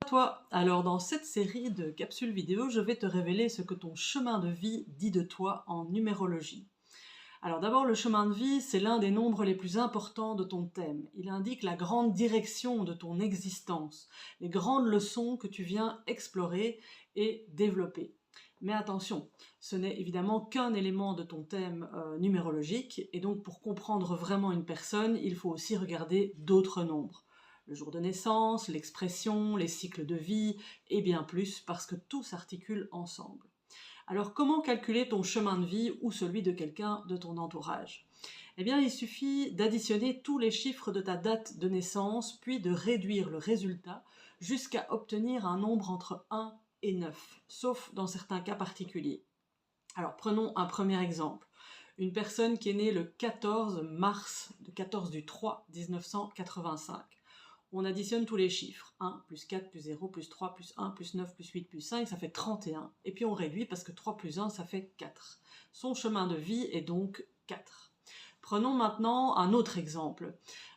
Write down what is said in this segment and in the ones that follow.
toi! Alors dans cette série de capsules vidéo, je vais te révéler ce que ton chemin de vie dit de toi en numérologie. Alors d'abord, le chemin de vie, c'est l'un des nombres les plus importants de ton thème. Il indique la grande direction de ton existence, les grandes leçons que tu viens explorer et développer. Mais attention, ce n'est évidemment qu'un élément de ton thème numérologique, et donc pour comprendre vraiment une personne, il faut aussi regarder d'autres nombres. Le jour de naissance, l'expression, les cycles de vie, et bien plus, parce que tout s'articule ensemble. Alors comment calculer ton chemin de vie ou celui de quelqu'un de ton entourage? Eh bien, il suffit d'additionner tous les chiffres de ta date de naissance, puis de réduire le résultat jusqu'à obtenir un nombre entre 1 et 9, sauf dans certains cas particuliers. Alors prenons un premier exemple. Une personne qui est née le 14 mars, le 14 du 3 1985. On additionne tous les chiffres. 1 plus 4 plus 0 plus 3 plus 1 plus 9 plus 8 plus 5, ça fait 31. Et puis on réduit parce que 3 plus 1, ça fait 4. Son chemin de vie est donc 4. Prenons maintenant un autre exemple.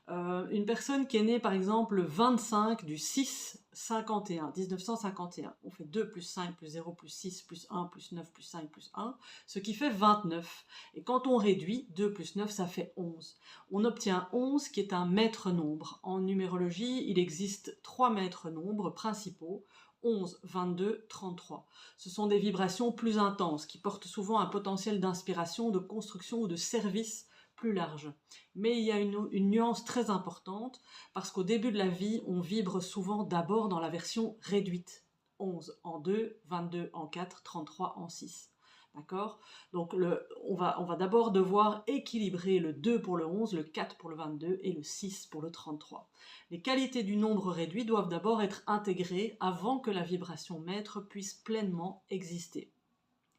Une personne qui est née par exemple le 25 du 6 51, 1951. On fait 2 plus 5 plus 0 plus 6 plus 1 plus 9 plus 5 plus 1, ce qui fait 29. Et quand on réduit, 2 plus 9, ça fait 11. On obtient 11 qui est un maître nombre. En numérologie, il existe 3 maîtres nombres principaux. 11, 22, 33. Ce sont des vibrations plus intenses qui portent souvent un potentiel d'inspiration, de construction ou de service plus large. Mais il y a une nuance très importante parce qu'au début de la vie, on vibre souvent d'abord dans la version réduite. 11 en 2, 22 en 4, 33 en 6. D'accord? Donc on va d'abord devoir équilibrer le 2 pour le 11, le 4 pour le 22 et le 6 pour le 33. Les qualités du nombre réduit doivent d'abord être intégrées avant que la vibration maître puisse pleinement exister.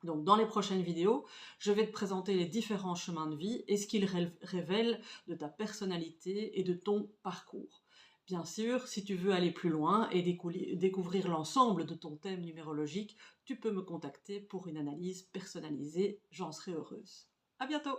Donc dans les prochaines vidéos, je vais te présenter les différents chemins de vie et ce qu'ils révèlent de ta personnalité et de ton parcours. Bien sûr, si tu veux aller plus loin et découvrir l'ensemble de ton thème numérologique, tu peux me contacter pour une analyse personnalisée, j'en serai heureuse. À bientôt!